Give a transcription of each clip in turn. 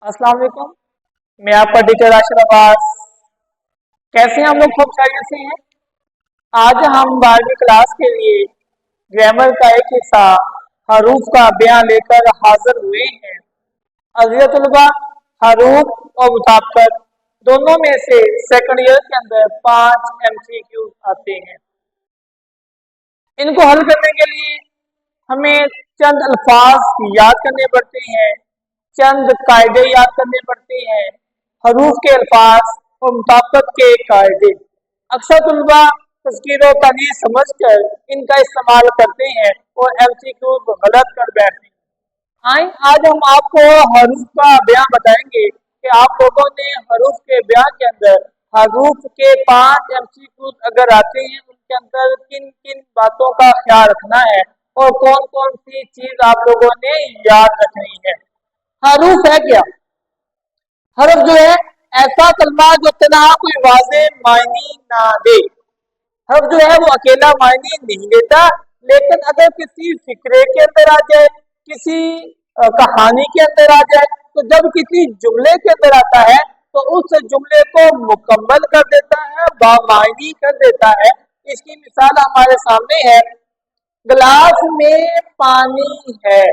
अस्सलाम वालेकुम। मैं आपका टीचर राशिद अब्बास। कैसे हैं हम लोग? खूब खैरियत से हैं। आज हम 12वीं क्लास के लिए ग्रामर का एक हिस्सा हरूफ का बयां लेकर हाजिर हुए हैं। अज़ीज़ तलबा, हरूफ और मुताबिकत दोनों में से सेकंड ईयर के अंदर 5 MCQ आते हैं। इनको हल करने के लिए हमें चंद अल्फाज याद करने पड़ते हैं, चंद कायदे याद करने पड़ते हैं, हरूफ के अल्फाज और मुताबिकत के कायदे। अक्सर तलबा तज़कीर व तानीर समझ कर इनका इस्तेमाल करते हैं और MCQ गलत कर बैठते हैं। आए आज हम आपको हरूफ का बयां बताएंगे कि आप लोगों ने हरूफ के बयां के अंदर हरूफ के 5 MCQ अगर आते हैं उनके अंदर किन किन बातों का ख्याल रखना है और कौन कौन सी चीज आप लोगों ने याद रखनी है। हरूफ है क्या? हरफ जो है ऐसा कलमा जो तनहा कोई वाज़े मायने ना दे। हर्फ जो है वो अकेला मायने नहीं देता, लेकिन अगर किसी फिक्रे के अंदर आ जाए, किसी कहानी के अंदर आ जाए, तो जब किसी जुमले के अंदर आता है तो उस जुमले को मुकम्मल कर देता है, बामायनी कर देता है। इसकी मिसाल हमारे सामने है, गिलास में पानी है।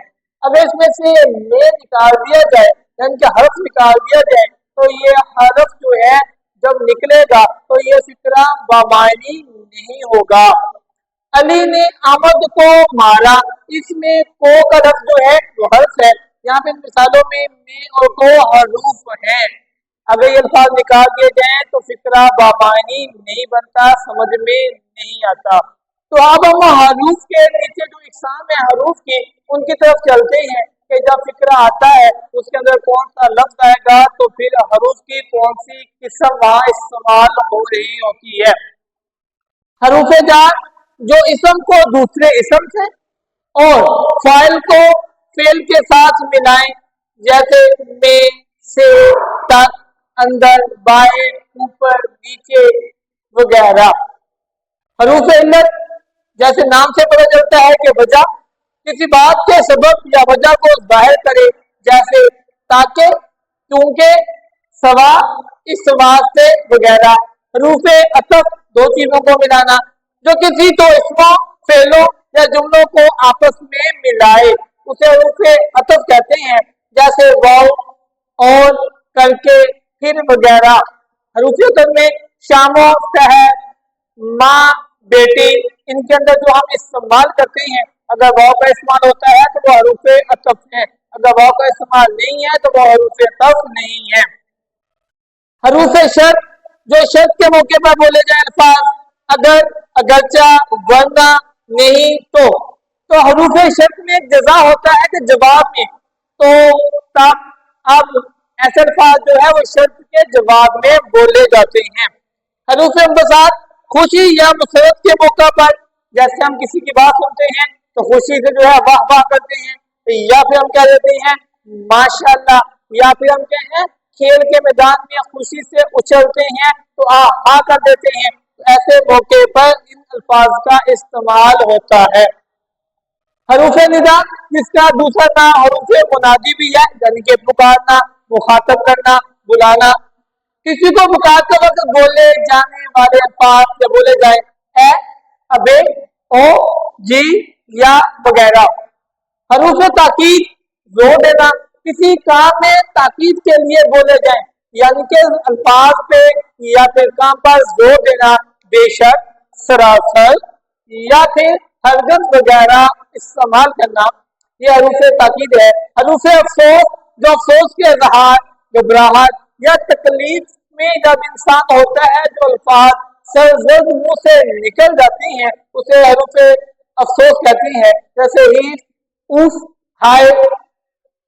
अब इसमें से में निकाल दिया जाए, यानी कि हर्फ निकाल दिया जाए, तो ये हर्फ जो है जब निकलेगा तो ये फिक्रा बामायनी नहीं होगा। अली ने अहमद को मारा, इसमें को का लफ्ज जो है वो हर्फ है। यहाँ पे मिसालों में और को हरूफ है। अगर ये अल्फाज निकाल दिए जाए तो फिक्रा बामायनी नहीं बनता, समझ में नहीं आता। तो अब हम हरूफ के नीचे जो इकसाम है हरूफ की, उनकी तरफ चलते हैं कि जब फिक्रा आता है उसके अंदर कौन सा लफ्ज आएगा, तो फिर हरूफ की कौन सी किस्म वहां इस्तेमाल हो रही होती है। हरूफ जार जो इसम को दूसरे इसम से और फाइल को फेल के साथ मिलाएं, जैसे में, से, तक, अंदर, बाएं, ऊपर, नीचे वगैरह। हरूफ इल्लत जैसे नाम से पता चलता है कि वजह किसी बात के सबब या वजह को जाहिर करे, जैसे ताकि, क्योंकि, सवा, इस वास्ते वगैरह। हरूफ अतफ दो चीजों को मिलाना जो किसी दो इसमों, फेलों या जुमलों को आपस में मिलाए, उसे हरूफ अतफ कहते हैं, जैसे वाव, और, करके, फिर वगैरह। हरूफ अतफ में शामो, शहर, माँ, बेटी, इनके अंदर जो हम इस्तेमाल करते हैं, अगर वाव का इस्तेमाल होता है तो वो हरूफ अतफ है, अगर वाव का इस्तेमाल नहीं है तो वो हरूफ अतफ नहीं है। हरूफ शर्त जो शर्त के मौके पर बोले जाए अल्फाज, अगर, अगरचा, वरना, नहीं, तो हरूफ शर्त में जजा होता है कि जवाब में, तो तब, अब ऐसे अल्फाज जो है वो शर्त के जवाब में बोले जाते हैं। हरूफ मुबसात खुशी या मुसरत के मौका पर, जैसे हम किसी की बात सुनते हैं तो खुशी से जो है वाह वाह करते हैं, या फिर हम क्या देते हैं माशाल्लाह, या फिर हम क्या हैं खेल के मैदान में खुशी से उछलते हैं तो आ कर देते हैं। तो ऐसे मौके पर इन अल्फाज का इस्तेमाल होता है। हरूफ निदा जिसका दूसरा नाम हरूफ मुनादी भी है, यानी कि पुकारना, मुखातब करना, बुलाना। किसी को पुकारते वक्त बोले जाने वाले अल्फाज जब बोले जाए है, अबे, ओ, जी या वगैरह। हरूफ ताकीद जोर देना, किसी काम में ताकीद के लिए बोले जाए, यानी कि अल्फाज पे या फिर काम पर जोर देना, बेशक, सरासर या फिर हरगज वगैरह इस्तेमाल करना, ये हरूफ ताकीद है। हरूफ अफसोस जो अफसोस के इजहार, घबराहट या तकलीफ में जब इंसान होता है जो अल्फाज सरजद मुंह से निकल जाती हैं उसे हरूफ अफसोस कहती है, जैसे ही, उफ, हाय,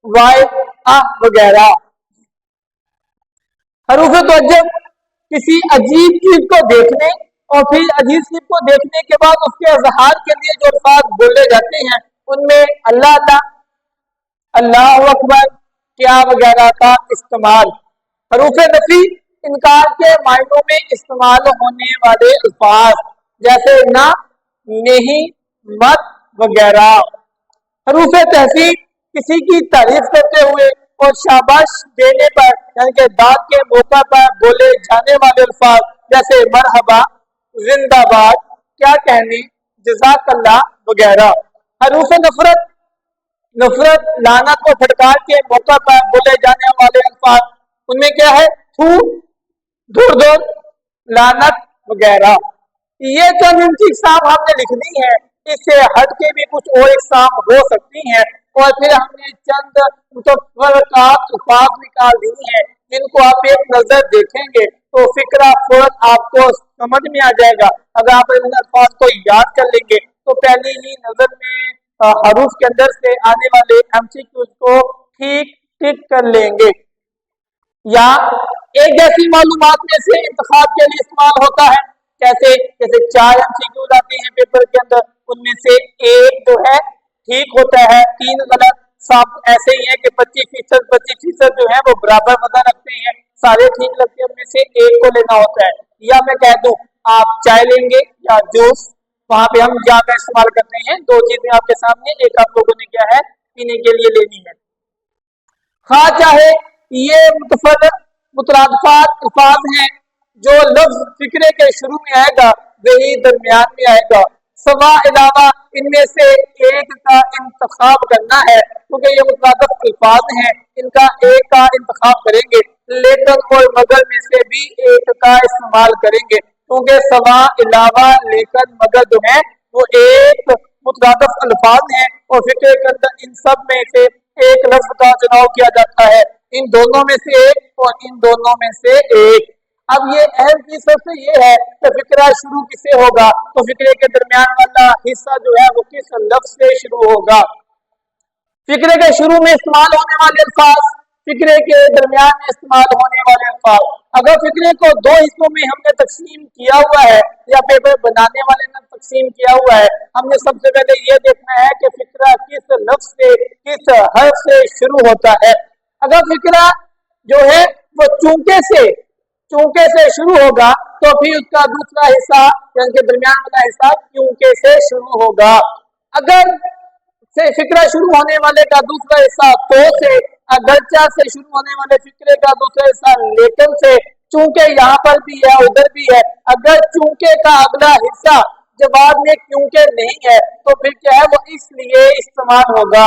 वाय, वगैरह। हरूफ तवज्जुह किसी अजीब चीज को देखने और फिर अजीब चीज को देखने के बाद उसके इजहार के लिए जो अल्फाज बोले जाते हैं उनमें अल्लाह अल्लाह, अल्लाह अकबर, क्या वगैरह का इस्तेमाल। हरूफ नफी इनकार के मायनों में इस्तेमाल होने वाले अल्फाज, जैसे ना, नहीं, मत वगैरह। हरूफ तहसीन किसी की तारीफ करते हुए और शाबाश देने पर यानी कि दाद के मौका पर बोले जाने वाले अल्फाज जैसे मरहबा, जिंदाबाद, क्या कहने, जज़ाकल्लाह वगैरह। हरूफ नफरत, नफरत, लानत और फटकार के मौका पर बोले जाने वाले अल्फाज, उनमें क्या है, थू, दूर दूर, लानत वगैरह। ये चंद इनकी इकसाम हमने लिखनी है, इससे हट के भी कुछ और इकसाम हो सकती हैं। और फिर हमने चंद अल्फाज निकाल दी हैं जिनको आप एक नजर देखेंगे तो फिक्रा फौरन आपको समझ में आ जाएगा। अगर आप इन अल्फाज को याद कर लेंगे तो पहली ही नजर में हरूफ के अंदर से आने वाले एमसीक्यूज को ठीक ठीक कर लेंगे। या एक जैसी मालूमात में से इंतखाब के लिए इस्तेमाल होता है, कैसे, जैसे 4 एमसीक्यूज आते हैं पेपर के अंदर, उनमें से एक जो है ठीक होता है, 3 गलत। सब ऐसे ही है कि 25% जो है वो बराबर वजन रखते हैं, सारे ठीक लगते हैं, उनमें से एक को लेना होता है। या मैं कह दूं आप चाय लेंगे या जूस, वहां पे हम या का इस्तेमाल करते हैं, 2 चीजें आपके सामने, एक आप लोगों ने क्या है पीने के लिए लेनी है। हाँ चाहे ये मुतरादफात अल्फाज हैं, जो लफ्ज फिक्रे के शुरू में आएगा वही दरमियान में आएगा। सवा अलावा इनमें से एक का इंतखाब करना है, क्योंकि ये मुतरादफ अल्फाज हैं, इनका एक का इंतखाब करेंगे, लेकिन और मगर में से भी एक का इस्तेमाल करेंगे, क्योंकि सवा अलावा लेकिन मगर जो है वो एक मुतरादफ अल्फाज हैं और फिक्रे के अंदर इन सब में से एक लफ्ज का चुनाव किया जाता है, इन दोनों में से एक और इन दोनों में से एक। अब ये अहम चीज सबसे ये है कि फिक्रा शुरू किससे होगा, तो फिक्रे के दरमियान वाला हिस्सा जो है वो किस लफ्ज से शुरू होगा। फिक्रे के शुरू में इस्तेमाल होने वाले अल्फाज, फिक्रे के दरमियान में इस्तेमाल होने वाले अल्फाज। अगर फिक्रे को 2 हिस्सों में हमने तकसीम किया हुआ है या पेपर बनाने वाले ने तकसीम किया हुआ है, हमने सबसे पहले ये देखना है कि फिक्रा किस लफ्ज से, किस हर्फ से शुरू होता है। अगर फिक्रा जो है वो चूंके से शुरू होगा तो फिर उसका दूसरा हिस्सा यानी कि दरमियान वाला हिस्सा क्योंकि से शुरू होगा। अगर से फिक्रा शुरू होने वाले का दूसरा हिस्सा तो से, अगरचा से शुरू होने वाले फिक्रे का दूसरा हिस्सा लेकिन से, चूंकि यहाँ पर भी है उधर भी है, अगर चूंकि का अगला हिस्सा जवाब में क्योंकि नहीं है तो फिर क्या है वो इसलिए इस्तेमाल होगा।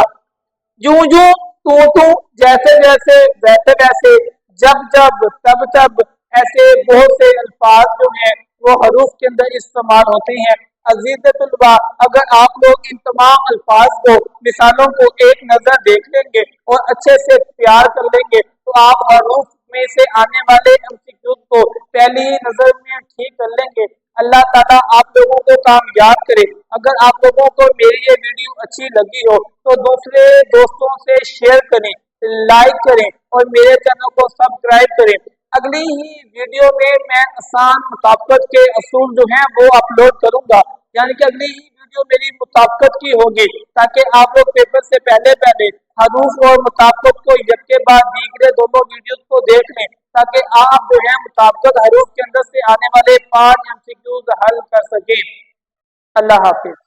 जूं जूं, तू तू, जैसे जैसे, वैसे वैसे, जब जब, तब तब, ऐसे बहुत से अल्फाज जो हैं वो हरूफ के अंदर इस्तेमाल होते हैं। अजीज तुलबा, अगर आप लोग इन तमाम अल्फाज को, मिसालों को एक नजर देख लेंगे और अच्छे से तैयार कर लेंगे तो आप हरूफ में से आने वाले एमसीक्यूज को पहली ही नजर में ठीक कर लेंगे। अल्लाह ताला आप लोगों को कामयाब करे। अगर आप लोगों को मेरी ये वीडियो अच्छी लगी हो तो दूसरे दोस्तों से शेयर करें, लाइक करें और मेरे चैनल को सब्सक्राइब करें। अगली ही वीडियो में मैं आसान मुताबिकत के असूल जो हैं वो अपलोड करूंगा, यानी कि अगली ही वीडियो मेरी मुताबिकत की होगी, ताकि आप लोग पेपर से पहले पहले हरूफ और मुताबिकत को एक के बाद दीगरे दोनों वीडियोस को देख लें, ताकि आप जो है मुताबिकत हरूफ के अंदर से आने वाले 5 एमसीक्यूज हल कर सकें। अल्लाह हाफिज।